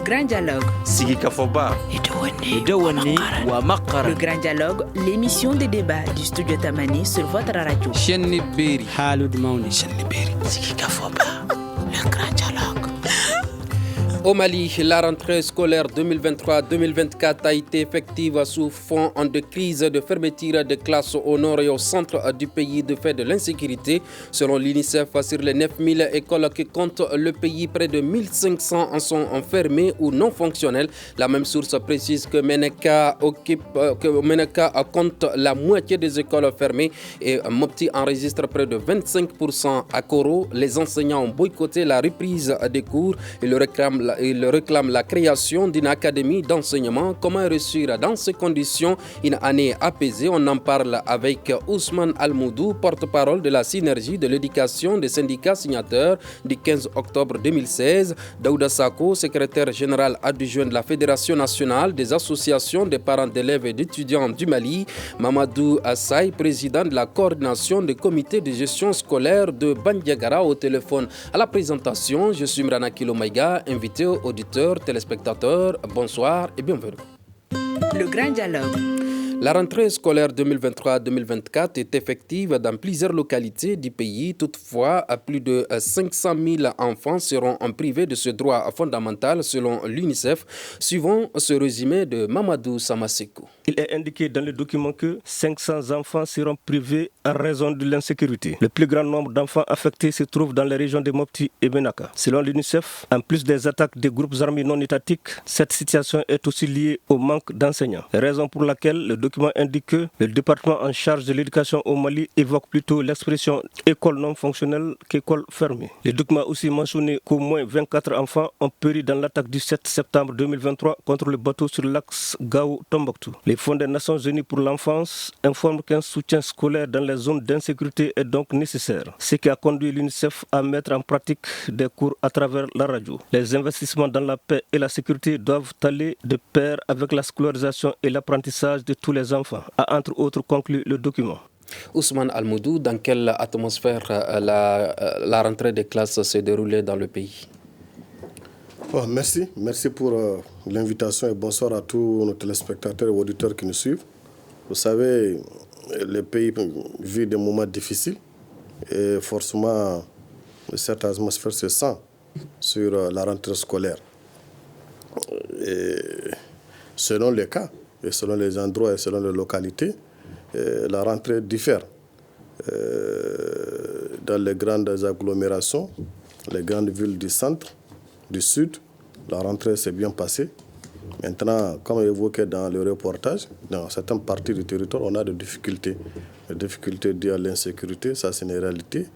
grand dialogue. Sigi Kafoba. Idawani wa Makara. Le grand dialogue, l'émission de débat du studio Tamani sur votre radio. Chenni Beri. Halud Mauni. Chenni Beri. Sigi Kafoba. Le grand dialogue. Au Mali, la rentrée scolaire 2023-2024 a été effective sous fond de crise de fermeture de classes au nord et au centre du pays de fait de l'insécurité. Selon l'UNICEF, sur les 9000 écoles qui comptent le pays, près de 1500 sont fermées ou non fonctionnelles. La même source précise que Meneka compte la moitié des écoles fermées et Mopti enregistre près de 25%. À Koro, les enseignants ont boycotté la reprise des cours et le réclame la création d'une académie d'enseignement. Comment réussir dans ces conditions une année apaisée? On en parle avec Ousmane Almoudou, porte-parole de la synergie de l'éducation des syndicats signataires du 15 octobre 2016. Daouda Sako, secrétaire général adjoint de la Fédération nationale des associations des parents d'élèves et d'étudiants du Mali. Mamadou Assaï, président de la coordination des comités de gestion scolaire de Bandiagara au téléphone. À la présentation, je suis Mrana Kilomaïga, invité auditeurs, téléspectateurs, bonsoir et bienvenue. Le grand dialogue. La rentrée scolaire 2023-2024 est effective dans plusieurs localités du pays. Toutefois, plus de 500 000 enfants seront privés de ce droit fondamental selon l'UNICEF. Suivons ce résumé de Mamadou Samasekou. Il est indiqué dans le document que 500 enfants seront privés en raison de l'insécurité. Le plus grand nombre d'enfants affectés se trouve dans les régions de Mopti et Menaka. Selon l'UNICEF, en plus des attaques des groupes armés non étatiques, cette situation est aussi liée au manque d'enseignants. Raison pour laquelle le document indique que le département en charge de l'éducation au Mali évoque plutôt l'expression école non fonctionnelle qu'école fermée. Le document a aussi mentionné qu'au moins 24 enfants ont péri dans l'attaque du 7 septembre 2023 contre le bateau sur l'axe Gao-Tombouctou. Les fonds des Nations Unies pour l'enfance informent qu'un soutien scolaire dans les zones d'insécurité est donc nécessaire, ce qui a conduit l'UNICEF à mettre en pratique des cours à travers la radio. Les investissements dans la paix et la sécurité doivent aller de pair avec la scolarisation et l'apprentissage de tous les enfants, a entre autres conclu le document. Ousmane Almoudou, dans quelle atmosphère la rentrée des classes s'est déroulée dans le pays? Merci pour l'invitation et bonsoir à tous nos téléspectateurs et auditeurs qui nous suivent. Vous savez, le pays vit des moments difficiles et forcément cette atmosphère se sent sur la rentrée scolaire. Et selon les cas, et selon les endroits et selon les localités, la rentrée diffère. Dans les grandes agglomérations, les grandes villes du centre, du sud, la rentrée s'est bien passée. Maintenant, comme évoqué dans le reportage, dans certaines parties du territoire, on a des difficultés. Les difficultés dues à l'insécurité, ça c'est une réalité.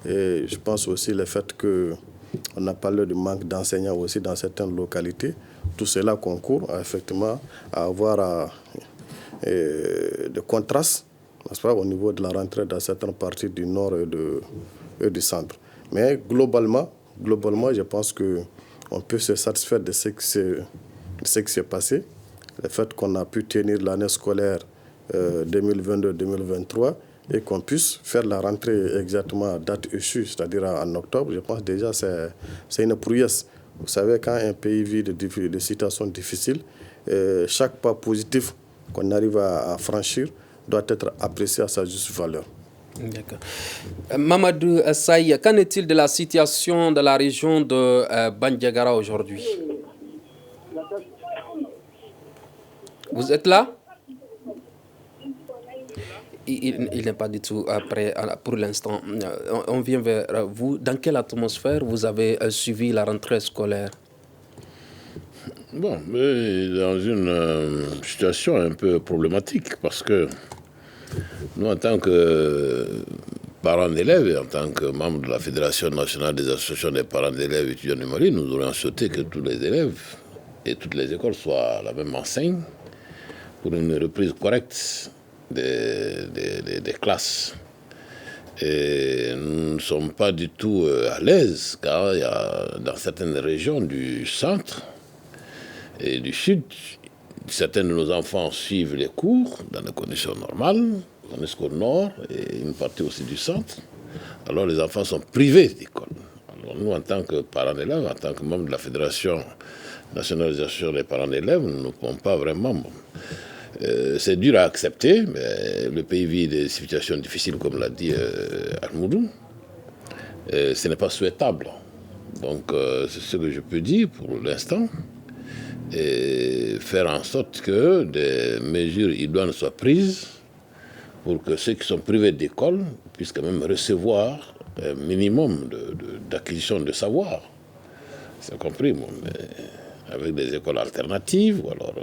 Et je pense aussi le fait qu'on a parlé du manque d'enseignants aussi dans certaines localités. Tout cela concourt effectivement à avoir des contrastes, n'est-ce pas, au niveau de la rentrée dans certaines parties du nord et du centre. Mais globalement, je pense qu'on peut se satisfaire de ce qui s'est passé. Le fait qu'on a pu tenir l'année scolaire 2022-2023 et qu'on puisse faire la rentrée exactement à date échue, c'est-à-dire en octobre, je pense déjà que c'est une prouesse. Vous savez, quand un pays vit de situations difficiles, chaque pas positif qu'on arrive à franchir doit être apprécié à sa juste valeur. D'accord. Mamadou Assaï, qu'en est-il de la situation de la région de Bandiagara aujourd'hui? Vous êtes là? Il n'est pas du tout prêt pour l'instant. On vient vers vous. Dans quelle atmosphère vous avez suivi la rentrée scolaire? Bon, mais dans une situation un peu problématique parce que nous, en tant que parents d'élèves et en tant que membres de la Fédération nationale des associations des parents d'élèves et étudiants du Mali, nous aurions souhaité que tous les élèves et toutes les écoles soient à la même enseigne pour une reprise correcte des classes. Et nous ne sommes pas du tout à l'aise car il y a dans certaines régions du centre et du sud, certains de nos enfants suivent les cours dans des conditions normales, jusqu'au nord et une partie aussi du centre. Alors les enfants sont privés d'école. Alors nous, en tant que parents d'élèves, en tant que membres de la Fédération nationalisation des parents d'élèves, nous ne pouvons pas vraiment. C'est dur à accepter, mais le pays vit des situations difficiles, comme l'a dit Almoudou. Ce n'est pas souhaitable. Donc, c'est ce que je peux dire pour l'instant. Et faire en sorte que des mesures idoines soient prises pour que ceux qui sont privés d'école puissent quand même recevoir un minimum d'acquisition de savoir. C'est compris, bon, mais avec des écoles alternatives, ou alors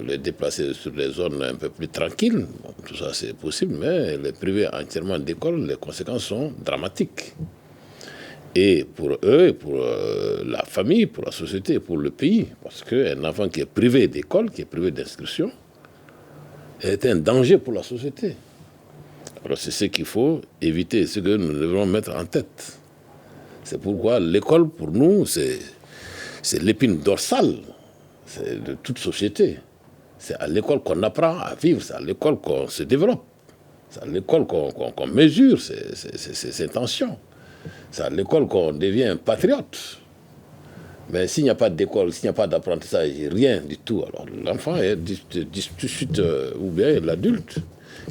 les déplacer sur des zones un peu plus tranquilles. Bon, tout ça, c'est possible, mais les privés entièrement d'école, les conséquences sont dramatiques. Et pour eux, et pour la famille, pour la société, pour le pays. Parce qu'un enfant qui est privé d'école, qui est privé d'instruction, est un danger pour la société. Alors c'est ce qu'il faut éviter, ce que nous devons mettre en tête. C'est pourquoi l'école, pour nous, c'est l'épine dorsale de toute société. C'est à l'école qu'on apprend à vivre, c'est à l'école qu'on se développe. C'est à l'école qu'on mesure ses intentions. C'est à l'école qu'on devient patriote. Mais s'il n'y a pas d'école, s'il n'y a pas d'apprentissage, rien du tout, alors l'enfant est tout de suite, ou bien l'adulte,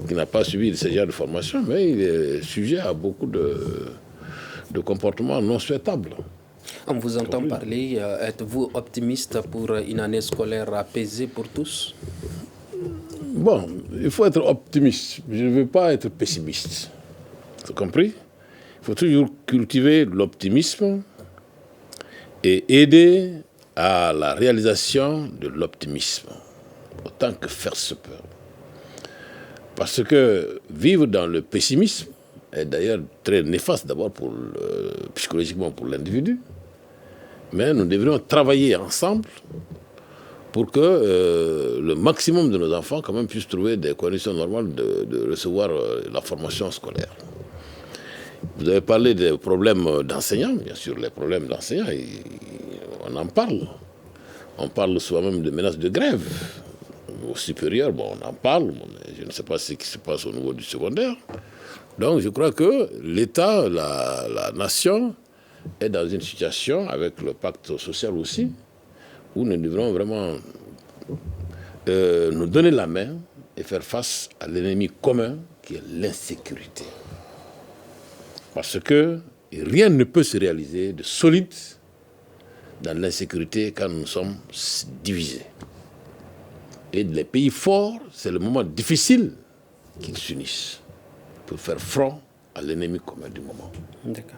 qui n'a pas suivi ce genre de formation, mais il est sujet à beaucoup de comportements non souhaitables. On vous entend parler. Êtes-vous optimiste pour une année scolaire apaisée pour tous? Bon, il faut être optimiste. Je ne veux pas être pessimiste. Vous avez compris? Il faut toujours cultiver l'optimisme et aider à la réalisation de l'optimisme, autant que faire se peut. Parce que vivre dans le pessimisme est d'ailleurs très néfaste, d'abord psychologiquement pour l'individu, mais nous devrions travailler ensemble pour que le maximum de nos enfants quand même puissent trouver des conditions normales de recevoir la formation scolaire. Vous avez parlé des problèmes d'enseignants, bien sûr, les problèmes d'enseignants, on en parle. On parle souvent même de menaces de grève. Au supérieur, bon, on en parle, mais je ne sais pas ce qui se passe au niveau du secondaire. Donc je crois que l'État, la nation, est dans une situation, avec le pacte social aussi, où nous devrons vraiment nous donner la main et faire face à l'ennemi commun qui est l'insécurité. Parce que rien ne peut se réaliser de solide dans l'insécurité quand nous sommes divisés. Et les pays forts, c'est le moment difficile qu'ils s'unissent pour faire front à l'ennemi commun du moment. D'accord.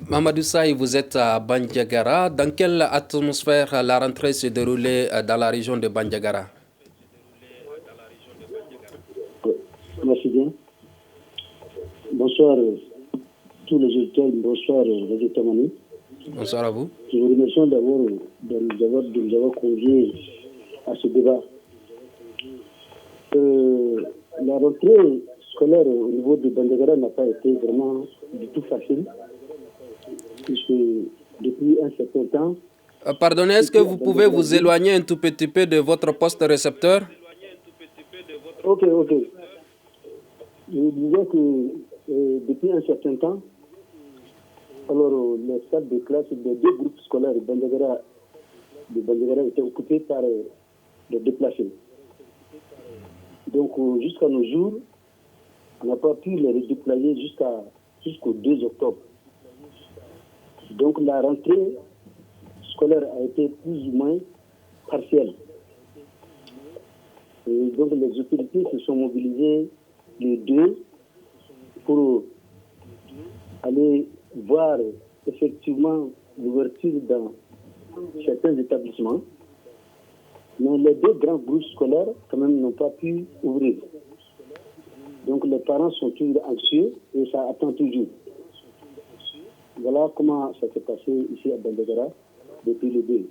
Mamadou Saï, vous êtes à Bandiagara. Dans quelle atmosphère la rentrée s'est déroulée dans la région de Bandiagara? Merci bien. Bonsoir tous les auditeurs, bonsoir Radio Tamani. Bonsoir à vous. Je vous remercie d'abord de nous avoir conviés à ce débat. La rentrée scolaire au niveau de Bandiagara n'a pas été vraiment du tout facile, puisque depuis un certain temps... Pardonnez, est-ce que vous pouvez vous éloigner un tout petit peu de votre poste récepteur? Ok. Je disais que depuis un certain temps, alors les salles de classe des deux groupes scolaires de Bandiagara étaient occupés par les déplacés. Donc jusqu'à nos jours, on n'a pas pu les redéployer jusqu'au 2 octobre. Donc la rentrée scolaire a été plus ou moins partielle. Et donc les autorités se sont mobilisées les deux pour aller voir effectivement l'ouverture dans certains établissements. Mais les deux grands groupes scolaires, quand même, n'ont pas pu ouvrir. Donc les parents sont toujours anxieux et ça attend toujours. Voilà comment ça s'est passé ici à Bandiagara depuis le 2.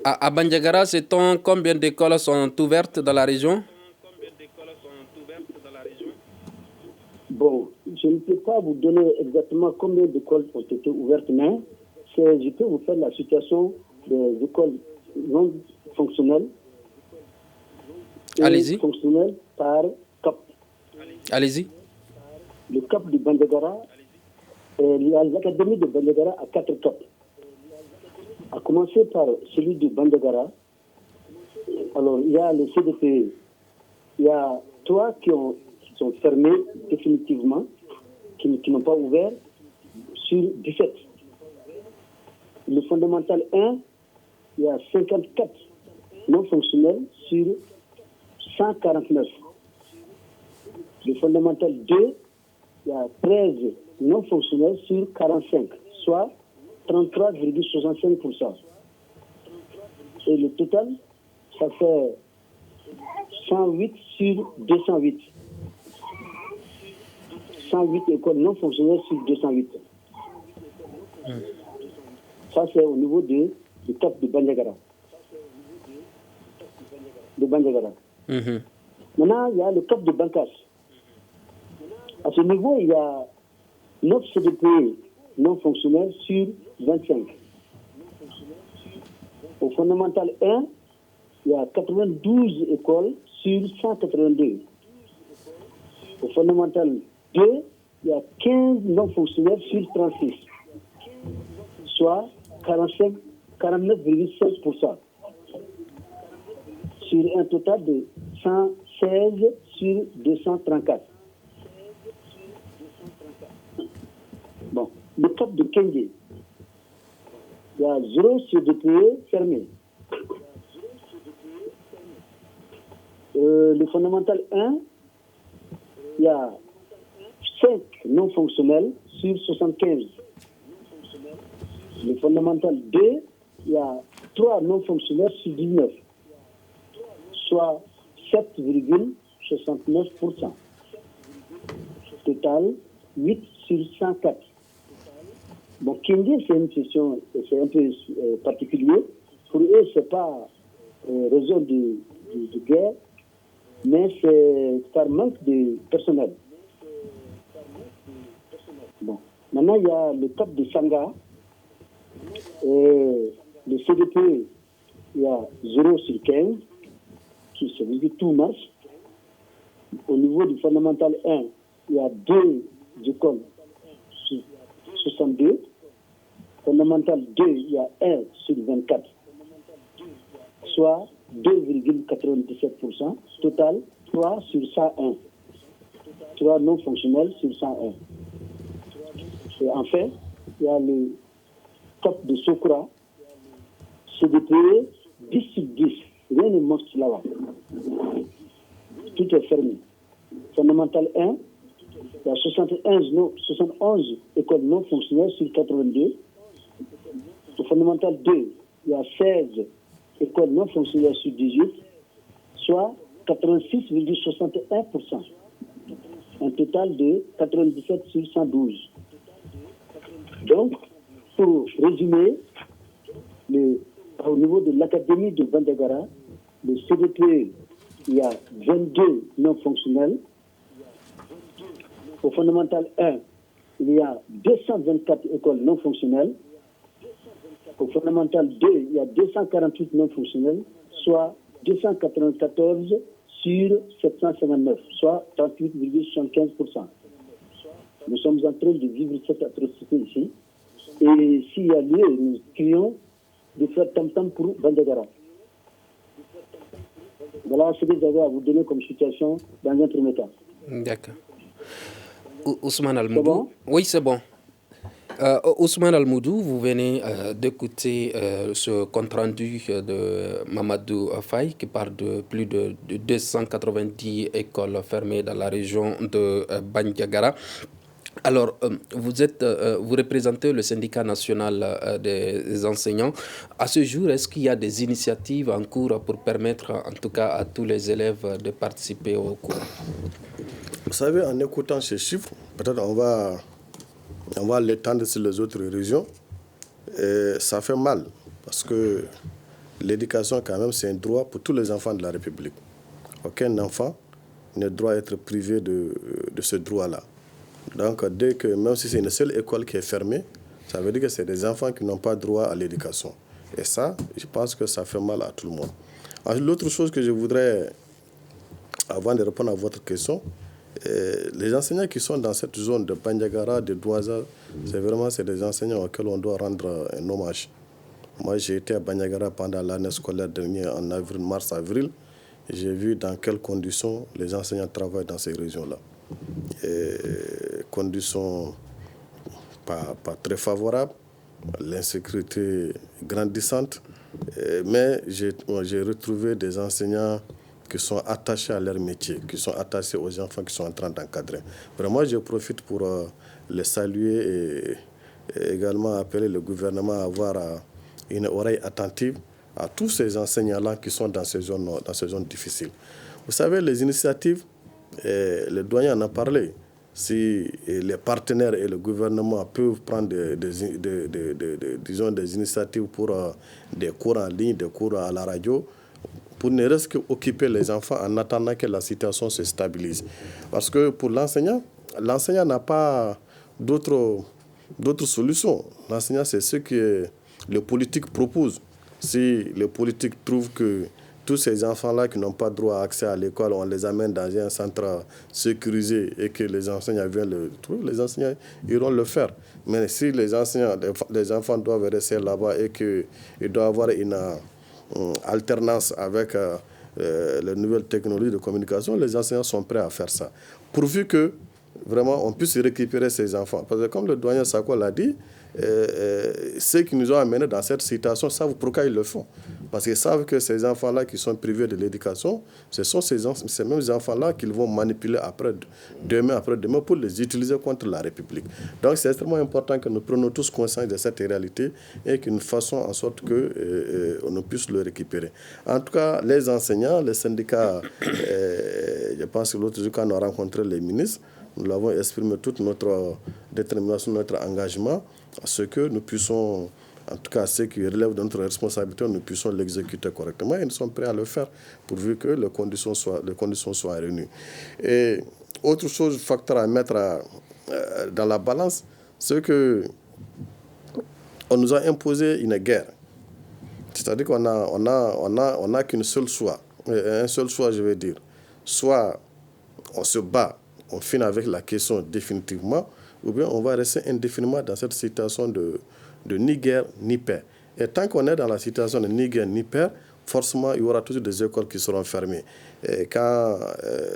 À Bandiagara, sait-on combien d'écoles sont ouvertes dans la région? Bon, je ne peux pas vous donner exactement combien d'écoles ont été ouvertes, mais je peux vous faire la situation des écoles non fonctionnelles. Allez-y. Fonctionnelles par CAP. Allez-y. Le CAP de Bandiagara, l'académie de Bandiagara a 4 CAP. à commencer par celui de Bandiagara. Alors, il y a le CDP, il y a 3 qui sont fermés définitivement, qui n'ont pas ouvert, sur 17. Le fondamental 1, il y a 54 non fonctionnels sur 149. Le fondamental 2, il y a 13 non fonctionnels sur 45, soit 33,65%. Et le total, ça fait 108 sur 208. 108 écoles non fonctionnelles sur 208. Ça, c'est au niveau du cap de Bandiagara. Maintenant, il y a le cap de Bankas. À ce niveau, il y a 9 CDP non fonctionnels sur 25. Au fondamental 1, il y a 92 écoles sur 182. Au fondamental 2, il y a 15 non fonctionnels sur 36, soit 49,16%, sur un total de 116 sur 234. Bon, le cap de Kenge, il y a 0 CDP fermé. Le fondamental 1, il y a 5 non fonctionnels sur 75. Le fondamental 2, il y a 3 non fonctionnels sur 19, soit 7,69%. Total, 8 sur 104. Bon, Kenge, c'est une question, c'est un peu particulier. Pour eux, ce n'est pas raison de guerre, mais c'est par manque de personnel. Bon. Maintenant, il y a le cap de Sanga. Le CDP, il y a 0 sur 15, qui se dit tout marche. Au niveau du fondamental 1, il y a 2 écoles sur 62. Fondamental 2, il y a 1 sur 24, soit 2,97%. Total, 3 sur 101. 3 non fonctionnels sur 101. Et enfin, il y a le cap de Sokura, CDP 10 sur 10. Rien ne marche là-bas. Tout est fermé. Fondamental 1, il y a 71 écoles non fonctionnelles sur 82. Au fondamental 2, il y a 16 écoles non fonctionnelles sur 18, soit 86,61%. Un total de 97 sur 112. Donc, pour résumer, au niveau de l'académie de Bandiagara, le CDP, il y a 22 non fonctionnels. Au fondamental 1, il y a 224 écoles non fonctionnelles. Au fondamental 2, il y a 248 non fonctionnels, soit 294 sur 759, soit 38,75%. Nous sommes en train de vivre cette atrocité ici. Et s'il y a lieu, nous crions de faire tam-tam pour Bandiagara. Voilà ce que j'avais à vous donner comme situation dans un premier temps. D'accord. Ousmane Almoudou. Bon? Oui, c'est bon. Ousmane Almoudou, vous venez d'écouter ce compte-rendu de Mamadou Faye qui parle de plus de 290 écoles fermées dans la région de Bandiagara. Alors, vous représentez le syndicat national des enseignants. À ce jour, est-ce qu'il y a des initiatives en cours pour permettre, en tout cas, à tous les élèves de participer au cours? Vous savez, en écoutant ces chiffres, peut-être on va l'étendre sur les autres régions. Et ça fait mal, parce que l'éducation, quand même, c'est un droit pour tous les enfants de la République. Aucun enfant ne doit être privé de ce droit-là. Donc, même si c'est une seule école qui est fermée, ça veut dire que c'est des enfants qui n'ont pas droit à l'éducation. Et ça, je pense que ça fait mal à tout le monde. L'autre chose que je voudrais, avant de répondre à votre question, les enseignants qui sont dans cette zone de Bandiagara, de Douaza, c'est des enseignants auxquels on doit rendre un hommage. Moi, j'ai été à Bandiagara pendant l'année scolaire dernière, en avril, mars-avril. J'ai vu dans quelles conditions les enseignants travaillent dans ces régions-là. Conditions pas très favorables, l'insécurité grandissante. Mais j'ai retrouvé des enseignants qui sont attachés à leur métier, qui sont attachés aux enfants qui sont en train d'encadrer. Vraiment, je profite pour les saluer et également appeler le gouvernement à avoir une oreille attentive à tous ces enseignants-là qui sont dans ces zones difficiles. Vous savez, les initiatives, le doyen en a parlé. Si les partenaires et le gouvernement peuvent prendre des initiatives pour des cours en ligne, des cours à la radio, pour ne reste qu'occuper les enfants en attendant que la situation se stabilise. Parce que pour l'enseignant n'a pas d'autres solutions. L'enseignant, c'est ce que les politiques proposent. Si les politiques trouvent que tous ces enfants-là qui n'ont pas droit à accès à l'école, on les amène dans un centre sécurisé et que les enseignants viennent le trouver, les enseignants iront le faire. Mais si les enfants doivent rester là-bas et qu'il doit y avoir une alternance avec les nouvelles technologies de communication, les enseignants sont prêts à faire ça. Pourvu que vraiment on puisse récupérer ces enfants. Parce que comme le doyen Sako l'a dit, ceux qui nous ont amenés dans cette situation savent pourquoi ils le font. Parce qu'ils savent que ces enfants-là qui sont privés de l'éducation, ce sont ces mêmes enfants-là qu'ils vont manipuler demain pour les utiliser contre la République. Donc c'est extrêmement important que nous prenions tous conscience de cette réalité et que nous fassions en sorte qu'on puisse le récupérer. En tout cas, les enseignants, les syndicats, je pense que l'autre jour quand on a rencontré les ministres, nous l'avons exprimé toute notre détermination, notre engagement à ce que nous puissions, en tout cas ce qui relève de notre responsabilité, nous puissions l'exécuter correctement et nous sommes prêts à le faire pourvu que les conditions soient réunies. Et autre chose, facteur à mettre dans la balance, c'est que on nous a imposé une guerre. C'est-à-dire qu'on a qu'une seule choix, un seul choix je veux dire. Soit on se bat, on finit avec la question définitivement, ou bien on va rester indéfiniment dans cette situation de ni guerre ni paix. Et tant qu'on est dans la situation de ni guerre ni paix, forcément, il y aura toujours des écoles qui seront fermées. Et quand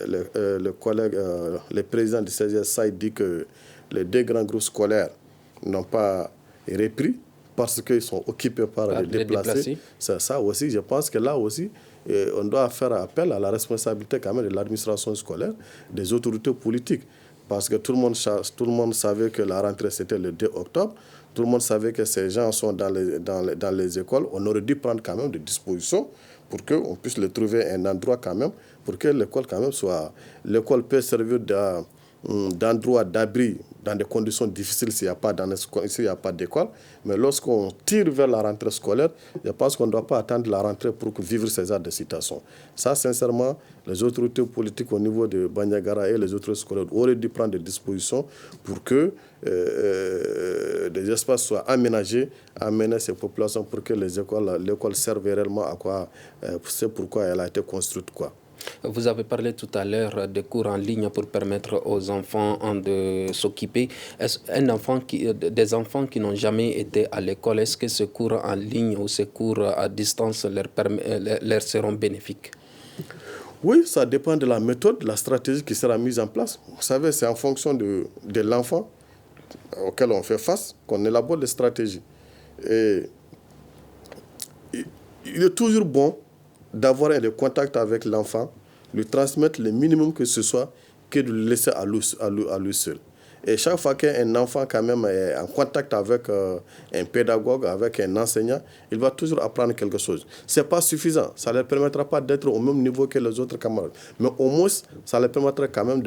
le président du CGSA dit que les deux grands groupes scolaires n'ont pas repris parce qu'ils sont occupés par les déplacés, ça aussi, je pense que là aussi, on doit faire appel à la responsabilité quand même de l'administration scolaire, des autorités politiques. Parce que tout le monde savait que la rentrée c'était le 2 octobre. Tout le monde savait que ces gens sont dans les écoles. On aurait dû prendre quand même des dispositions pour qu'on puisse les trouver un endroit quand même, pour que l'école quand même soit... L'école peut servir d'endroit d'abri dans des conditions difficiles s'il n'y a pas d'école. Mais lorsqu'on tire vers la rentrée scolaire, je pense qu'on ne doit pas attendre la rentrée pour vivre ces heures de situation. Ça, sincèrement, les autorités politiques au niveau de Bandiagara et les autorités scolaires auraient dû prendre des dispositions pour que des espaces soient aménagés, amener ces populations pour que l'école serve réellement à quoi, c'est pourquoi elle a été construite, quoi. Vous avez parlé tout à l'heure des cours en ligne pour permettre aux enfants de s'occuper. Des enfants qui n'ont jamais été à l'école, est-ce que ces cours en ligne ou ces cours à distance leur seront bénéfiques? Oui, ça dépend de la méthode, de la stratégie qui sera mise en place. Vous savez, c'est en fonction de l'enfant auquel on fait face qu'on élabore des stratégies. Et il est toujours bon d'avoir des contacts avec l'enfant, lui transmettre le minimum que ce soit, que de le laisser à lui seul. Et chaque fois qu'un enfant quand même est en contact avec un pédagogue, avec un enseignant, il va toujours apprendre quelque chose. Ce n'est pas suffisant, ça ne leur permettra pas d'être au même niveau que les autres camarades. Mais au moins, ça leur permettra quand même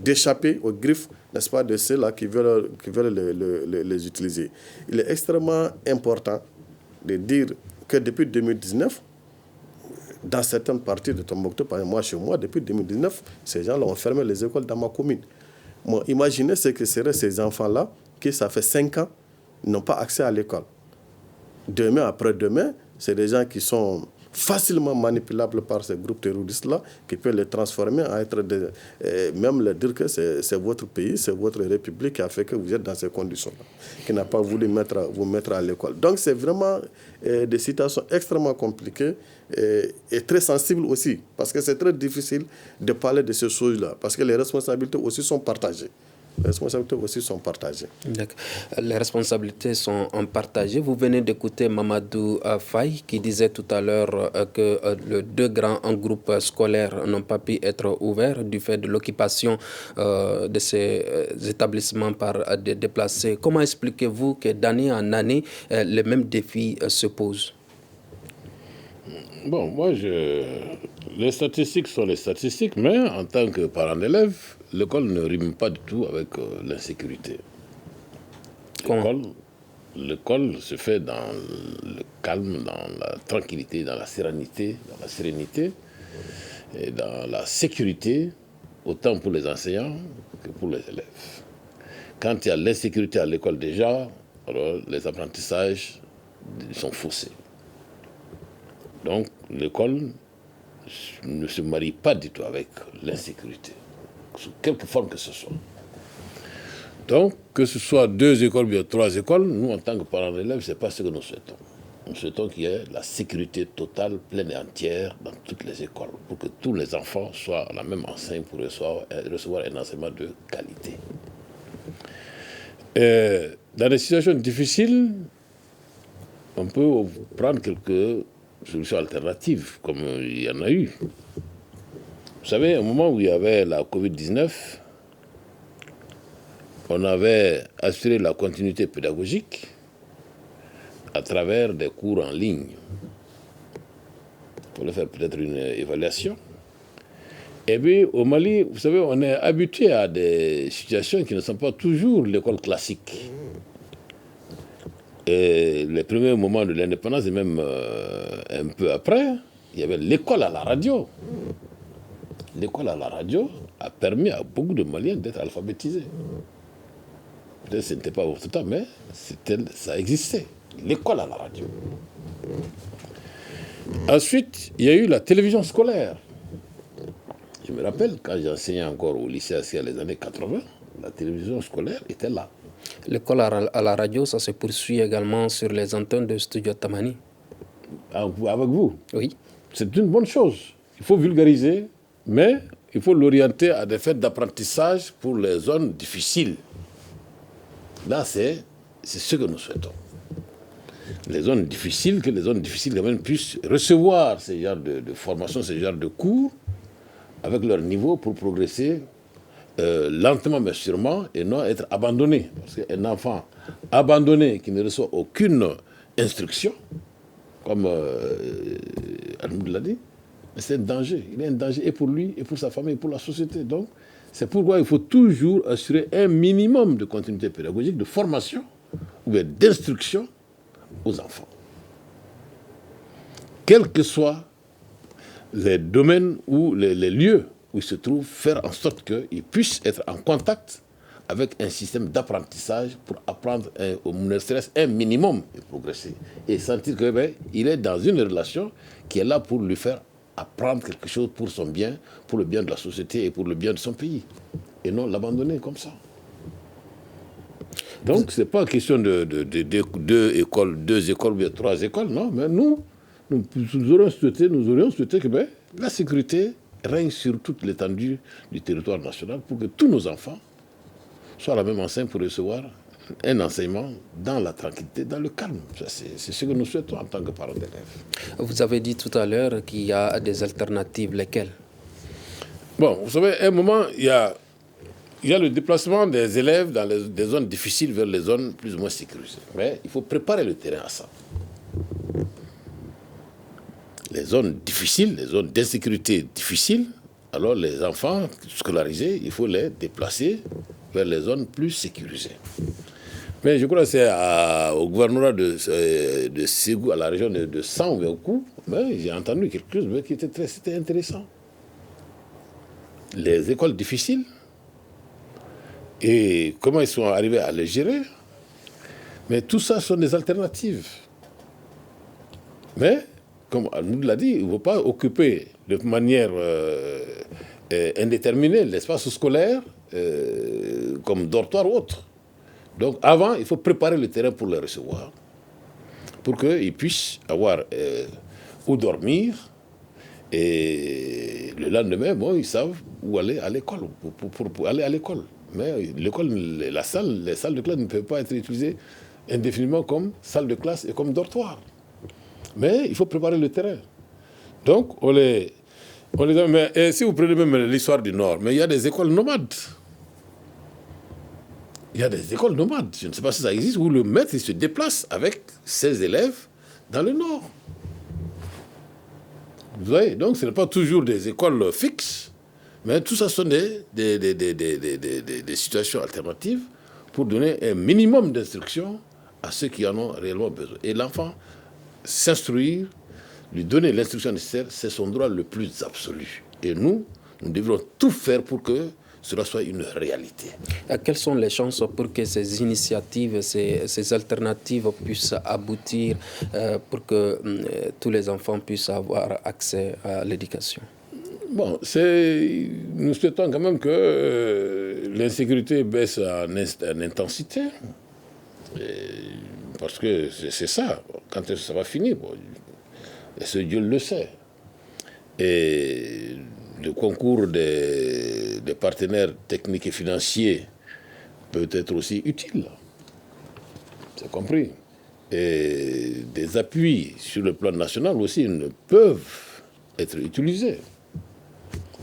d'échapper aux griffes, n'est-ce pas, de ceux-là qui veulent les utiliser. Il est extrêmement important de dire que depuis 2019, dans certaines parties de Tombouctou, par exemple, chez moi, depuis 2019, ces gens-là ont fermé les écoles dans ma commune. Moi, imaginez ce que seraient ces enfants-là, qui ça fait 5 ans, n'ont pas accès à l'école. Demain, après-demain, c'est des gens qui sont facilement manipulables par ces groupes terroristes-là, qui peuvent les transformer à être même leur dire que c'est votre pays, c'est votre république qui a fait que vous êtes dans ces conditions-là, qui n'a pas voulu vous mettre à l'école. Donc c'est vraiment des situations extrêmement compliquées et très sensibles aussi, parce que c'est très difficile de parler de ces choses-là, parce que les responsabilités aussi sont partagées. Les responsabilités aussi sont partagées. Les responsabilités sont partagées. Vous venez d'écouter Mamadou Faye qui disait tout à l'heure que les 2 grands groupes scolaires n'ont pas pu être ouverts du fait de l'occupation de ces établissements par des déplacés. Comment expliquez-vous que d'année en année, les mêmes défis se posent? Bon, moi, les statistiques sont les statistiques, mais en tant que parent d'élève, l'école ne rime pas du tout avec l'insécurité. L'école se fait dans le calme, dans la tranquillité, dans la sérénité, et dans la sécurité, autant pour les enseignants que pour les élèves. Quand il y a l'insécurité à l'école déjà, alors les apprentissages sont faussés. Donc l'école ne se marie pas du tout avec l'insécurité, sous quelque forme que ce soit. Donc, que ce soit 2 écoles ou bien 3 écoles, nous, en tant que parents d'élèves, ce n'est pas ce que nous souhaitons. Nous souhaitons qu'il y ait la sécurité totale, pleine et entière dans toutes les écoles, pour que tous les enfants soient à la même enseigne pour recevoir un enseignement de qualité. Dans des situations difficiles, on peut prendre quelques solutions alternatives, comme il y en a eu. Vous savez, au moment où il y avait la Covid-19, on avait assuré la continuité pédagogique à travers des cours en ligne. Il fallait faire peut-être une évaluation. Et puis, au Mali, vous savez, on est habitué à des situations qui ne sont pas toujours l'école classique. Et les premiers moments de l'indépendance, et même un peu après, il y avait l'école à la radio. L'école à la radio a permis à beaucoup de Maliens d'être alphabétisés. Peut-être que ce n'était pas votre temps, mais ça existait. L'école à la radio. Ensuite, il y a eu la télévision scolaire. Je me rappelle, quand j'enseignais encore au lycée ACA les années 80, la télévision scolaire était là. L'école à la radio, ça se poursuit également sur les antennes de Studio Tamani. Avec vous? Oui. C'est une bonne chose. Il faut vulgariser, mais il faut l'orienter à des faits d'apprentissage pour les zones difficiles. Là, c'est ce que nous souhaitons. Les zones difficiles, que les zones difficiles quand même puissent recevoir ce genre de formation, ce genre de cours, avec leur niveau pour progresser lentement mais sûrement et non être abandonné. Parce qu'un enfant abandonné qui ne reçoit aucune instruction, comme Almoud l'a dit, c'est un danger. Il est un danger et pour lui, et pour sa famille, et pour la société. Donc, c'est pourquoi il faut toujours assurer un minimum de continuité pédagogique, de formation ou bien d'instruction aux enfants. Quels que soient les domaines ou les lieux où ils se trouvent, faire en sorte qu'ils puissent être en contact avec un système d'apprentissage pour apprendre au stress un minimum et progresser. Et sentir qu'il est dans une relation qui est là pour lui faire apprendre quelque chose pour son bien, pour le bien de la société et pour le bien de son pays. Et non l'abandonner comme ça. Donc, ce n'est pas question de 2 écoles, 2 écoles ou 3 écoles, non, mais nous aurions souhaité que la sécurité règne sur toute l'étendue du territoire national pour que tous nos enfants soient à la même enseigne pour recevoir un enseignement dans la tranquillité, dans le calme. C'est ce que nous souhaitons en tant que parents d'élèves. Vous avez dit tout à l'heure qu'il y a des alternatives. Lesquelles? Bon, vous savez, à un moment, il y a le déplacement des élèves dans des zones difficiles vers les zones plus ou moins sécurisées. Mais il faut préparer le terrain à ça. Les zones difficiles, les zones d'insécurité difficiles, alors les enfants scolarisés, il faut les déplacer vers les zones plus sécurisées. Mais je crois que c'est au gouvernorat de Ségou, à la région de Sanoukou, j'ai entendu quelque chose qui c'était intéressant. Les écoles difficiles, et comment ils sont arrivés à les gérer, mais tout ça sont des alternatives. Mais comme Almoud l'a dit, il ne faut pas occuper de manière indéterminée l'espace scolaire comme dortoir ou autre. Donc avant, il faut préparer le terrain pour les recevoir, pour qu'ils puissent avoir où dormir, et le lendemain, bon, ils savent où aller à l'école, pour aller à l'école. Mais l'école, les salles de classe ne peuvent pas être utilisées indéfiniment comme salle de classe et comme dortoir. Mais il faut préparer le terrain. Donc, on les mais, et si vous prenez même l'histoire du Nord, mais il y a des écoles nomades. Il y a des écoles nomades, je ne sais pas si ça existe, où le maître il se déplace avec ses élèves dans le Nord. Vous voyez, donc ce n'est pas toujours des écoles fixes, mais tout ça sont des situations alternatives pour donner un minimum d'instruction à ceux qui en ont réellement besoin. Et l'enfant, s'instruire, lui donner l'instruction nécessaire, c'est son droit le plus absolu. Et nous devrons tout faire pour que cela soit une réalité. Quelles sont les chances pour que ces initiatives, ces alternatives puissent aboutir pour que tous les enfants puissent avoir accès à l'éducation? Bon, nous souhaitons quand même que l'insécurité baisse en intensité. Parce que c'est ça. Quand ça va finir, bon, et ce Dieu le sait. Et le concours des partenaires techniques et financiers peut être aussi utile. C'est compris. Et des appuis sur le plan national aussi ne peuvent être utilisés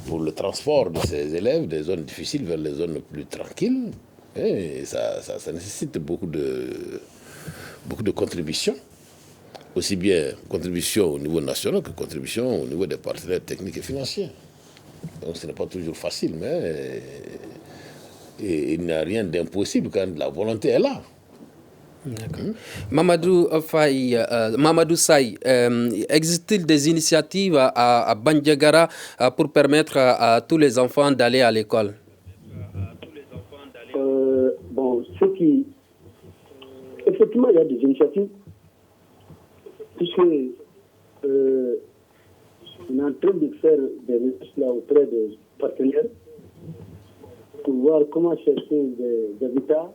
pour le transport de ces élèves des zones difficiles vers les zones plus tranquilles. Et ça nécessite beaucoup de contributions. Aussi bien contributions au niveau national que contributions au niveau des partenaires techniques et financiers. Donc ce n'est pas toujours facile, mais il n'y a rien d'impossible quand la volonté est là. Mamadou Saï, existe-t-il des initiatives à Bandiagara pour permettre à tous les enfants d'aller à l'école? Effectivement, il y a des initiatives, puisque on est en train de faire des recherches là auprès des partenaires pour voir comment chercher des habitats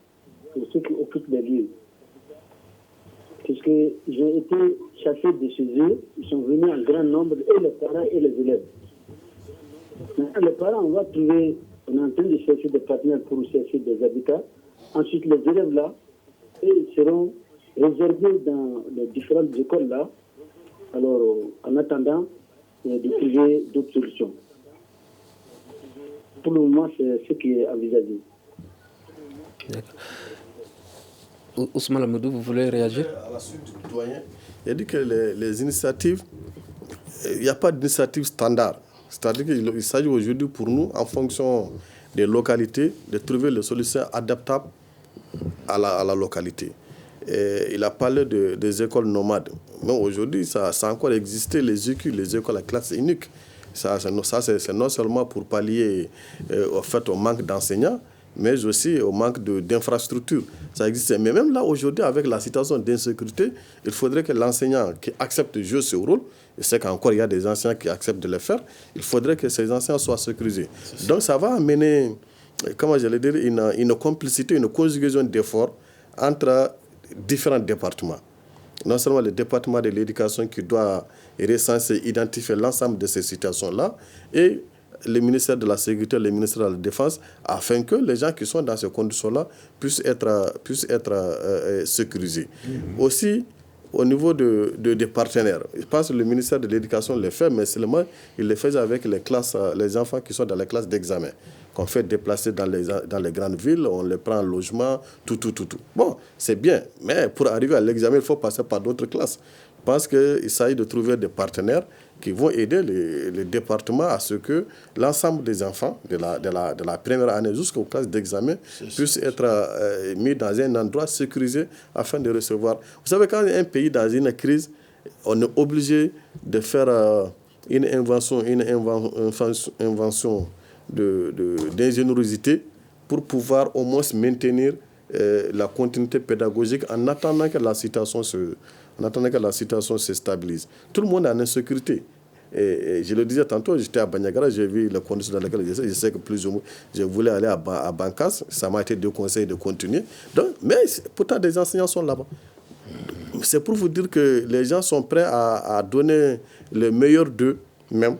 pour ceux qui occupent les lieux. Puisque j'ai été chassé de chez eux, ils sont venus en grand nombre, et les parents et les élèves. Maintenant, les parents, on est en train de chercher des partenaires pour chercher des habitats. Ensuite, les élèves là, ils seront réservés dans les différentes écoles là. Alors, en attendant de trouver d'autres solutions. Pour le moment, c'est ce qui est envisagé. D'accord. Ousmane Amadou, vous voulez réagir? À la suite du doyen, il a dit que les initiatives, il n'y a pas d'initiative standard. C'est-à-dire qu'il s'agit aujourd'hui pour nous, en fonction des localités, de trouver les solutions adaptables à la localité. Et il a parlé des écoles nomades. Mais aujourd'hui, ça a encore existé, les EQ, les écoles à classe unique. Ça, c'est non seulement pour pallier au manque d'enseignants, mais aussi au manque d'infrastructures. Ça existe. Mais même là, aujourd'hui, avec la situation d'insécurité, il faudrait que l'enseignant qui accepte de jouer ce rôle, et c'est qu'encore il y a des enseignants qui acceptent de le faire, il faudrait que ces enseignants soient sécurisés. Donc ça va amener, comment j'allais dire, une complicité, une conjugaison d'efforts entre différents départements. Non seulement le département de l'éducation qui doit recenser, identifier l'ensemble de ces situations-là, et le ministère de la Sécurité, le ministère de la Défense, afin que les gens qui sont dans ces conditions-là puissent être sécurisés. Aussi, au niveau des partenaires, je pense que le ministère de l'Éducation le fait, mais seulement il le fait avec les enfants qui sont dans les classes d'examen, qu'on fait déplacer dans les grandes villes, on les prend en logement, tout. Bon, c'est bien, mais pour arriver à l'examen, il faut passer par d'autres classes. Je pense qu'il s'agit de trouver des partenaires qui vont aider les départements à ce que l'ensemble des enfants de la première année jusqu'aux classes d'examen puissent être mis dans un endroit sécurisé afin de recevoir. Vous savez, quand un pays est dans une crise, on est obligé de faire une invention d'ingéniosité pour pouvoir au moins maintenir la continuité pédagogique en attendant que la situation se stabilise. Tout le monde est en insécurité. Et je le disais tantôt, j'étais à Bandiagara, j'ai vu les conditions dans lesquelles je sais que plus ou moins, je voulais aller à Bankas, ça m'a été déconseillé de continuer. Donc, mais pourtant, des enseignants sont là-bas. C'est pour vous dire que les gens sont prêts à donner le meilleur d'eux, même,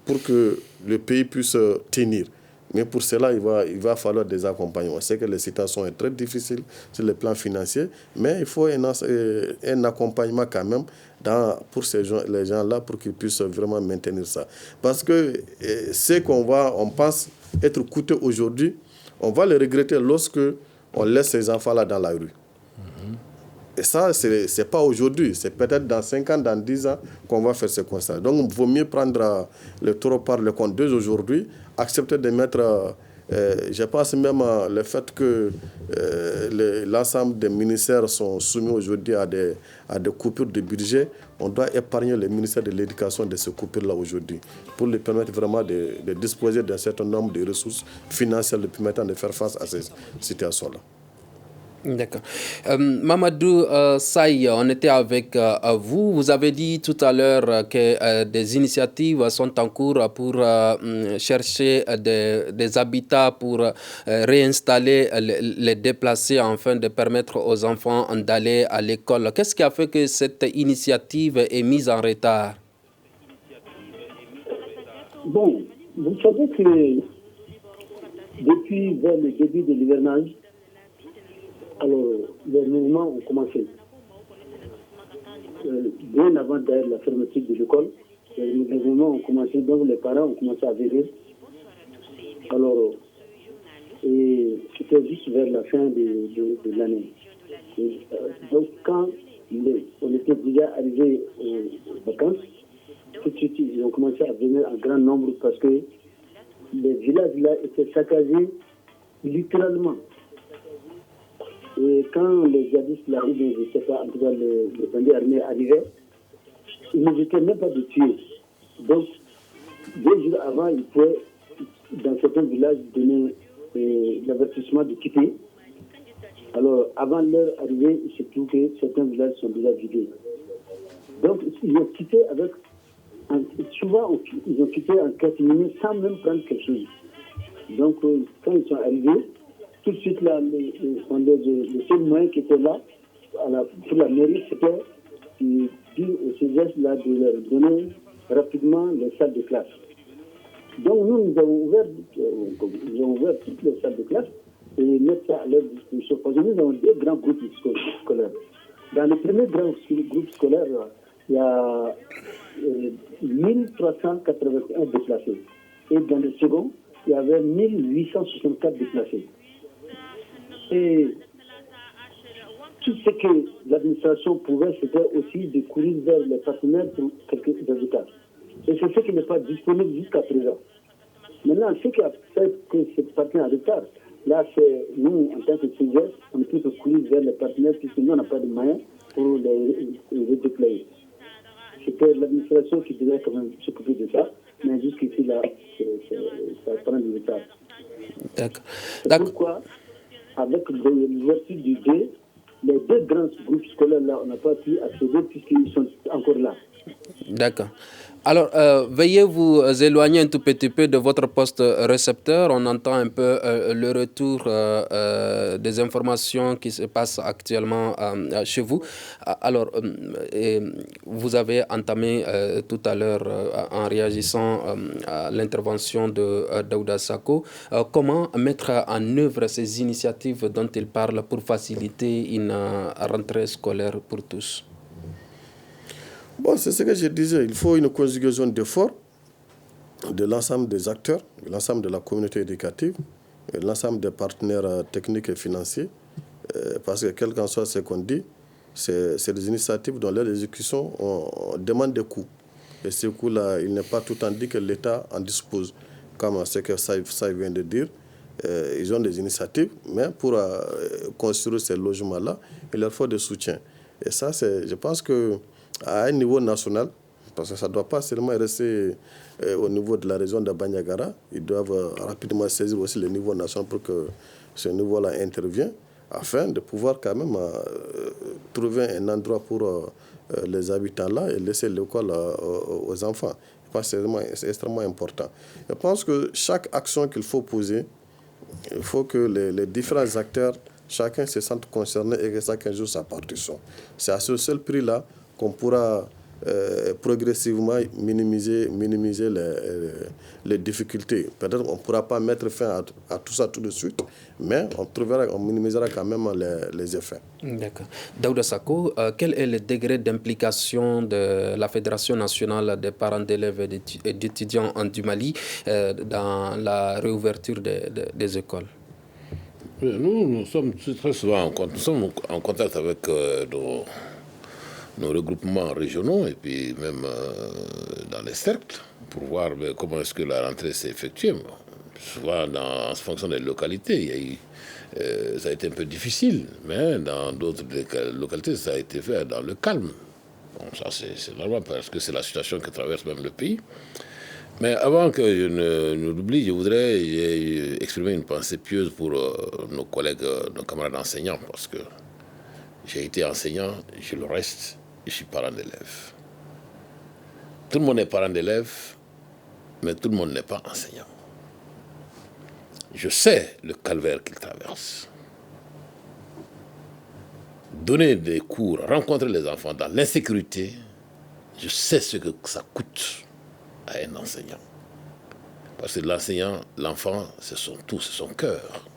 pour que le pays puisse tenir. Mais pour cela, il va falloir des accompagnements. C'est que la situation est très difficile sur le plan financier, mais il faut un accompagnement quand même pour les gens-là pour qu'ils puissent vraiment maintenir ça. Parce que ce on pense être coûteux aujourd'hui, on va le regretter lorsque on laisse ces enfants-là dans la rue. Et ça, ce n'est pas aujourd'hui, c'est peut-être dans 5 ans, dans 10 ans qu'on va faire ce constat. Donc, il vaut mieux prendre le taureau par le compte dès aujourd'hui, accepter de mettre, je pense même le fait que l'ensemble des ministères sont soumis aujourd'hui à des coupures de budget. On doit épargner le ministère de l'Éducation de ces coupures-là aujourd'hui pour lui permettre vraiment de disposer d'un certain nombre de ressources financières lui permettant de faire face à ces situations-là. D'accord. Mamadou Saï, on était avec vous. Vous avez dit tout à l'heure que des initiatives sont en cours pour chercher des habitats pour réinstaller les déplacés afin de permettre aux enfants d'aller à l'école. Qu'est-ce qui a fait que cette initiative est mise en retard? Bon, vous savez que depuis vers le début de l'hivernage, alors, les mouvements ont commencé. Bien avant d'ailleurs la fermeture de l'école, les mouvements ont commencé, donc les parents ont commencé à venir. Alors, et c'était juste vers la fin de l'année. Donc, quand on était déjà arrivé aux vacances, tout de suite, ils ont commencé à venir en grand nombre parce que les villages-là étaient saccagés littéralement. Et quand les djihadistes là, ou je ne sais pas, en tout cas les bandits armés arrivaient, ils n'hésitaient même pas de tuer. Donc, 2 jours avant, ils pouvaient, dans certains villages, donner l'avertissement de quitter. Alors, avant leur arrivée, il se trouve que certains villages sont déjà vidés. Donc, ils ont quitté souvent, ils ont quitté en 4 minutes sans même prendre quelque chose. Donc, quand ils sont arrivés, tout de suite, là, le seul moyen qui était là, pour la mairie, c'était de dire aux CGS-là de leur donner rapidement les salles de classe. Donc, nous avons ouvert toutes les salles de classe et mettre ça à leur disposition. Parce que nous avons 2 grands groupes scolaires. Dans le premier grand groupe scolaire, il y a 1381 déplacés. Et dans le second, il y avait 1864 déplacés. Et tout ce que l'administration pouvait, c'était aussi de courir vers les partenaires pour quelques résultats. Et c'est ce qui n'est pas disponible jusqu'à présent. Maintenant, ce qui a fait que c'est parti en retard, là, c'est nous, en tant que CGS, on peut courir vers les partenaires puisque nous, on n'a pas de moyens pour les redéployer. C'était l'administration qui devait quand même s'occuper de ça, mais jusqu'ici, là, ça prend du retard. D'accord. C'est pourquoi, avec l'ouverture du 2, les 2 grands groupes scolaires là, on n'a pas pu accéder puisqu'ils sont encore là. D'accord. Alors, veuillez vous éloigner un tout petit peu de votre poste récepteur. On entend un peu le retour des informations qui se passent actuellement chez vous. Alors, vous avez entamé tout à l'heure, en réagissant à l'intervention de Daouda Sako, comment mettre en œuvre ces initiatives dont il parle pour faciliter une rentrée scolaire pour tous? Bon, c'est ce que je disais. Il faut une conjugaison d'efforts de l'ensemble des acteurs, de l'ensemble de la communauté éducative, et de l'ensemble des partenaires techniques et financiers. Parce que quel qu'en soit ce qu'on dit, c'est des initiatives dont leur exécution demande des coûts. Et ces coûts-là, il n'est pas tout en dit que l'État en dispose. Comme ce que ça vient de dire, ils ont des initiatives, mais pour construire ces logements-là, il leur faut des soutiens. Et ça, je pense que à un niveau national, parce que ça ne doit pas seulement rester au niveau de la région de Bandiagara, ils doivent rapidement saisir aussi le niveau national pour que ce niveau-là intervienne, afin de pouvoir quand même trouver un endroit pour les habitants là et laisser l'école aux enfants. Je pense que c'est extrêmement important. Je pense que chaque action qu'il faut poser, il faut que les différents acteurs, chacun se sente concerné et que chacun joue sa partition. C'est à ce seul prix-là qu'on pourra progressivement minimiser les difficultés. Peut-être qu'on ne pourra pas mettre fin à tout ça tout de suite, mais on minimisera quand même les effets. D'accord. Daouda Sako, quel est le degré d'implication de la Fédération nationale des parents d'élèves et d'étudiants du Mali dans la réouverture des écoles? Nous sommes très souvent en contact avec nos regroupements régionaux et puis même dans les cercles pour voir comment est-ce que la rentrée s'est effectuée. Souvent, en fonction des localités, ça a été un peu difficile, mais dans d'autres localités, ça a été fait dans le calme. Bon, ça, c'est normal parce que c'est la situation que traverse même le pays. Mais avant que je ne l'oublie, je voudrais exprimer une pensée pieuse pour nos collègues, nos camarades enseignants, parce que j'ai été enseignant, je le reste, je suis parent d'élèves. Tout le monde est parent d'élèves, mais tout le monde n'est pas enseignant. Je sais le calvaire qu'ils traversent. Donner des cours, rencontrer les enfants dans l'insécurité, je sais ce que ça coûte à un enseignant. Parce que l'enseignant, l'enfant, c'est son tout, c'est son cœur.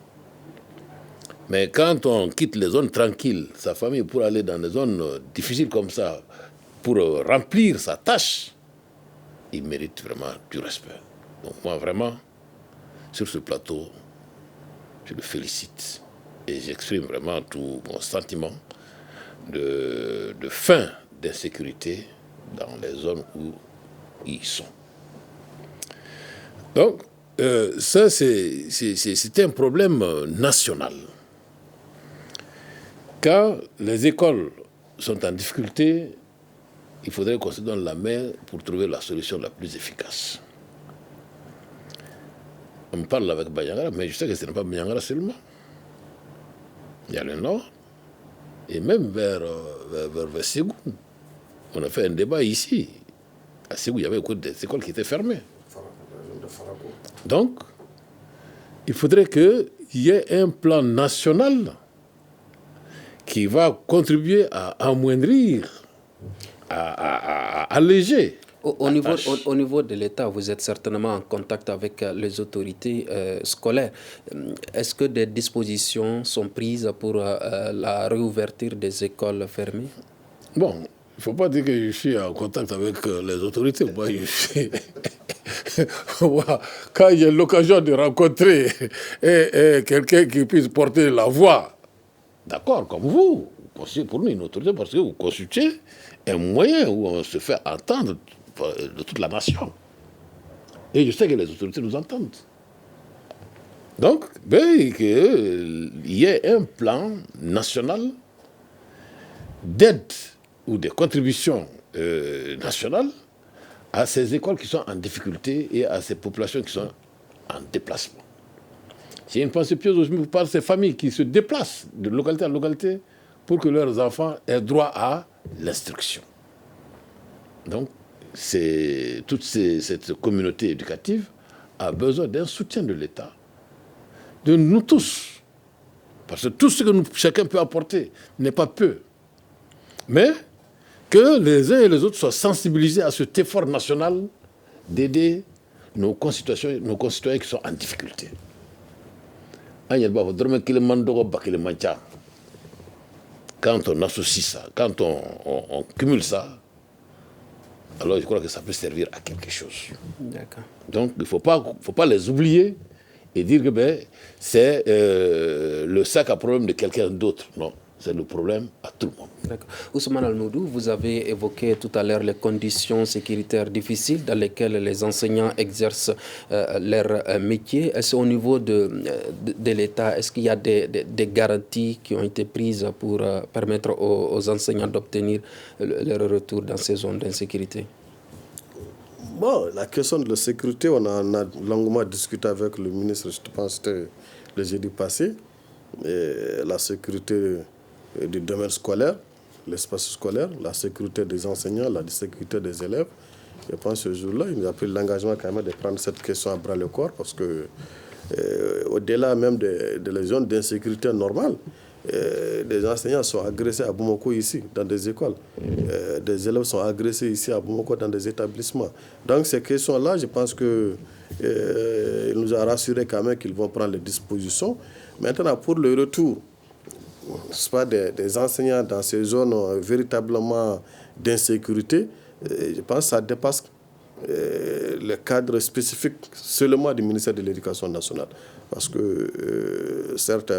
Mais quand on quitte les zones tranquilles, sa famille, pour aller dans des zones difficiles comme ça, pour remplir sa tâche, il mérite vraiment du respect. Donc moi, vraiment, sur ce plateau, je le félicite. Et j'exprime vraiment tout mon sentiment de fin d'insécurité dans les zones où ils sont. Donc, ça, c'est un problème national. Quand les écoles sont en difficulté, il faudrait qu'on se donne la main pour trouver la solution la plus efficace. On me parle avec Banyangara, mais je sais que ce n'est pas Banyangara seulement. Il y a le nord, et même vers Ségou. On a fait un débat ici. À Ségou, il y avait beaucoup des écoles qui étaient fermées. Donc, il faudrait qu'il y ait un plan national qui va contribuer à amoindrir, à alléger. Au niveau de l'État, vous êtes certainement en contact avec les autorités scolaires. Est-ce que des dispositions sont prises pour la réouverture des écoles fermées? Bon, il ne faut pas dire que je suis en contact avec les autorités. Moi, je suis... Quand il y a l'occasion de rencontrer quelqu'un qui puisse porter la voix, d'accord, comme vous, pour nous, une autorité, parce que vous constituez un moyen où on se fait entendre de toute la nation. Et je sais que les autorités nous entendent. Donc, qu'il y ait un plan national d'aide ou de contributions nationales à ces écoles qui sont en difficulté et à ces populations qui sont en déplacement. J'ai une pensée pieuse aussi pour ces familles qui se déplacent de localité en localité pour que leurs enfants aient droit à l'instruction. Donc, toute cette communauté éducative a besoin d'un soutien de l'État, de nous tous. Parce que tout ce que chacun peut apporter n'est pas peu. Mais que les uns et les autres soient sensibilisés à cet effort national d'aider nos concitoyens qui sont en difficulté. Quand on associe ça, quand on cumule ça, alors je crois que ça peut servir à quelque chose. D'accord. Donc il ne faut pas les oublier et dire que c'est le sac à problème de quelqu'un d'autre. Non, c'est le problème à tout le monde. D'accord. Ousmane Almoudou, vous avez évoqué tout à l'heure les conditions sécuritaires difficiles dans lesquelles les enseignants exercent leur métier. Est-ce au niveau de l'État, est-ce qu'il y a des garanties qui ont été prises pour permettre aux enseignants d'obtenir leur retour dans ces zones d'insécurité? Bon, la question de la sécurité, on a longuement discuté avec le ministre, je pense que c'était le jeudi passé. la sécurité du domaine scolaire, l'espace scolaire, la sécurité des enseignants, la sécurité des élèves. Je pense que ce jour-là, il nous a pris l'engagement quand même de prendre cette question à bras le corps parce que au-delà même des zones d'insécurité normales, des enseignants sont agressés à Bamako ici, dans des écoles. Des élèves sont agressés ici à Bamako dans des établissements. Donc ces questions-là, je pense qu'il nous a rassuré quand même qu'ils vont prendre les dispositions. Maintenant, pour le retour, c'est pas des enseignants dans ces zones véritablement d'insécurité, je pense que ça dépasse le cadre spécifique seulement du ministère de l'Éducation nationale. Parce que, certes,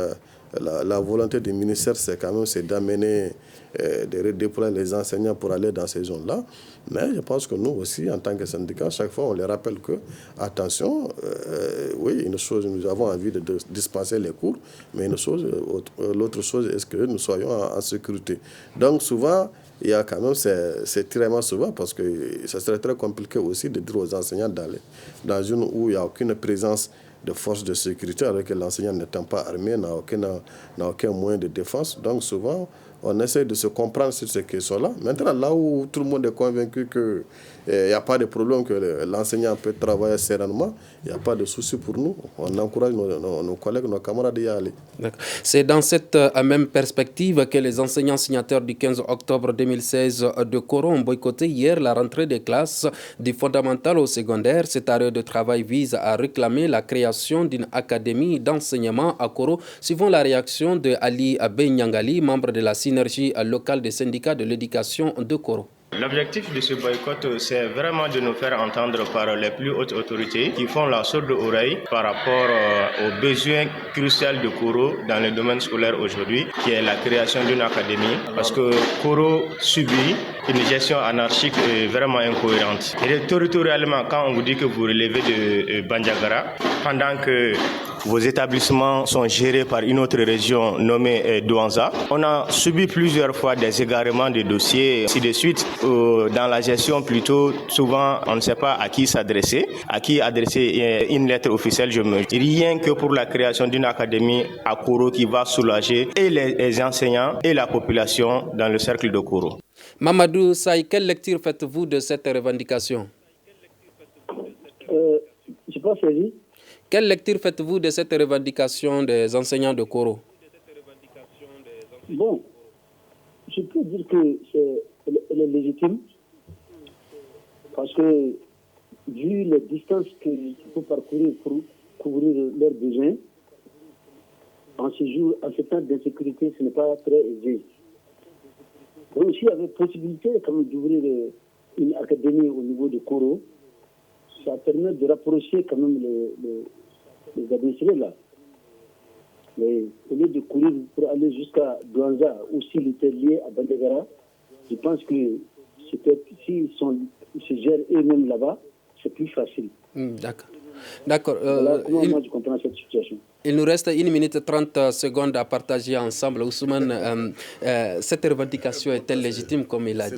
la volonté du ministère, c'est quand même d'amener, de redéployer les enseignants pour aller dans ces zones-là. Mais je pense que nous aussi, en tant que syndicat, chaque fois, on les rappelle que, attention, oui, une chose, nous avons envie de dispenser les cours, mais l'autre chose est que nous soyons en sécurité. Donc, souvent, il y a quand même ces tiraillements souvent parce que ça serait très compliqué aussi de dire aux enseignants d'aller dans une où il n'y a aucune présence de forces de sécurité alors que l'enseignant n'étant pas armé, n'a aucun moyen de défense. Donc souvent, on essaie de se comprendre sur ces questions-là. Maintenant, là où tout le monde est convaincu qu'il n'y a pas de problème, que l'enseignant peut travailler sereinement, il n'y a pas de souci pour nous. On encourage nos collègues, nos camarades à y aller. C'est dans cette même perspective que les enseignants signataires du 15 octobre 2016 de Koro ont boycotté hier la rentrée des classes du fondamental au secondaire. Cet arrêt de travail vise à réclamer la création d'une académie d'enseignement à Koro, suivant la réaction de Ali Benyangali, membre de la synergie locale des syndicats de l'éducation de Koro. L'objectif de ce boycott, c'est vraiment de nous faire entendre par les plus hautes autorités qui font la sourde oreille par rapport aux besoins cruciaux de Koro dans le domaine scolaire aujourd'hui, qui est la création d'une académie. Parce que Koro subit une gestion anarchique et vraiment incohérente. Et territorialement, quand on vous dit que vous relevez de Bandiagara, pendant que vos établissements sont gérés par une autre région nommée Douanza, on a subi plusieurs fois des égarements de dossiers, ainsi de suite. Dans la gestion, plutôt, souvent, on ne sait pas à qui s'adresser, à qui adresser une lettre officielle. Rien que pour la création d'une académie à Koro qui va soulager et les enseignants et la population dans le cercle de Koro. Mamadou Saï, quelle lecture faites-vous de cette revendication? Je n'ai pas saisi. Quelle lecture faites-vous de cette revendication des enseignants de Koro? Bon, je peux dire qu'elle est légitime parce que vu les distances qu'il faut parcourir pour couvrir leurs besoins, en ce temps d'insécurité, ce n'est pas très aisé. Donc, s'il y avait possibilité quand même d'ouvrir une académie au niveau de Koro, ça permet de rapprocher quand même les administrés là. Mais au lieu de courir pour aller jusqu'à Douanza ou s'il était lié à Bandegara, je pense que s'ils se gèrent eux-mêmes là-bas, c'est plus facile. D'accord. Voilà comment moi je comprends cette situation. Il nous reste 1 minute 30 secondes à partager ensemble. Ousmane, cette revendication est-elle légitime comme il a dit?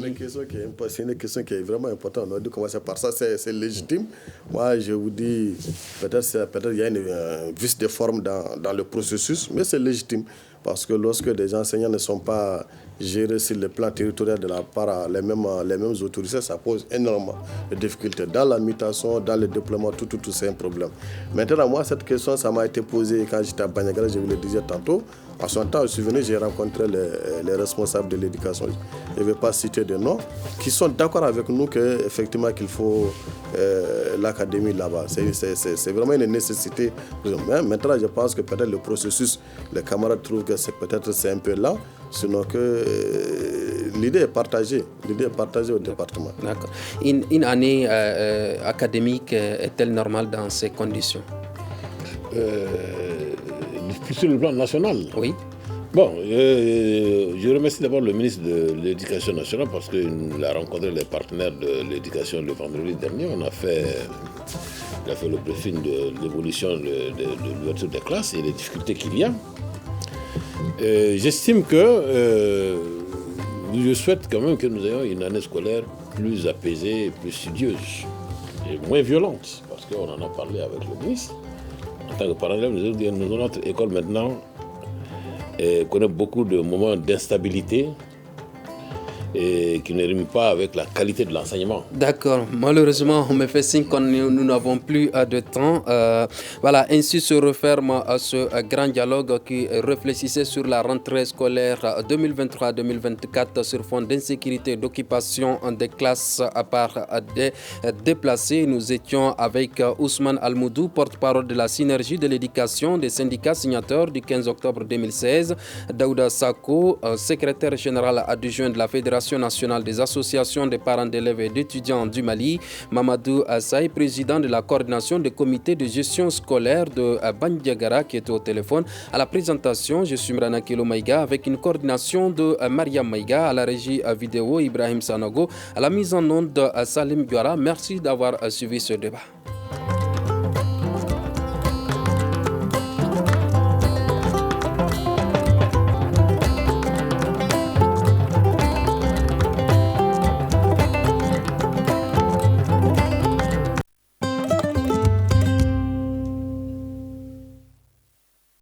C'est une question qui est vraiment importante. On a dû commencer par ça. C'est légitime. Moi, je vous dis, peut-être il y a un vice de forme dans le processus, mais c'est légitime. Parce que lorsque des enseignants ne sont pas gérés sur le plan territorial de la part les mêmes autorités, ça pose énormément de difficultés. Dans la mutation, dans le déploiement, tout c'est un problème. Maintenant, moi, cette question, ça m'a été posée quand j'étais à Bandiagara, je vous le disais tantôt. À son temps, je suis venu, j'ai rencontré les responsables de l'éducation. Je ne vais pas citer de noms, qui sont d'accord avec nous qu'effectivement qu'il faut l'académie là-bas. C'est vraiment une nécessité. Mais maintenant, je pense que peut-être le processus, les camarades trouvent que peut-être c'est un peu lent, sinon que l'idée est partagée. L'idée est partagée au département. D'accord. Une année académique est-elle normale dans ces conditions? Sur le plan national. Oui. Bon, je remercie d'abord le ministre de l'Éducation nationale parce qu'il a rencontré les partenaires de l'éducation le vendredi dernier. Il a fait le briefing de l'évolution de l'ouverture des classes et les difficultés qu'il y a. J'estime que je souhaite quand même que nous ayons une année scolaire plus apaisée, plus studieuse et moins violente, parce qu'on en a parlé avec le ministre. En tant que parent d'élève, nous avons notre école maintenant connaît beaucoup de moments d'instabilité et qui ne rime pas avec la qualité de l'enseignement. D'accord. Malheureusement, on me fait signe que nous n'avons plus de temps. Voilà, ainsi se referme ce grand dialogue qui réfléchissait sur la rentrée scolaire 2023-2024 sur fond d'insécurité, d'occupation des classes par des déplacés. Nous étions avec Ousmane Almoudou, porte-parole de la synergie de l'éducation des syndicats signataires du 15 octobre 2016, Daouda Sako, secrétaire général adjoint de la Fédération nationale des associations des parents d'élèves et d'étudiants du Mali, Mamadou Assaï, président de la coordination des comités de gestion scolaire de Bandiagara, qui était au téléphone. À la présentation, je suis Mrana Kilo Maïga avec une coordination de Mariam Maïga, à la régie vidéo Ibrahim Sanogo, à la mise en onde de Salim Guara. Merci d'avoir suivi ce débat.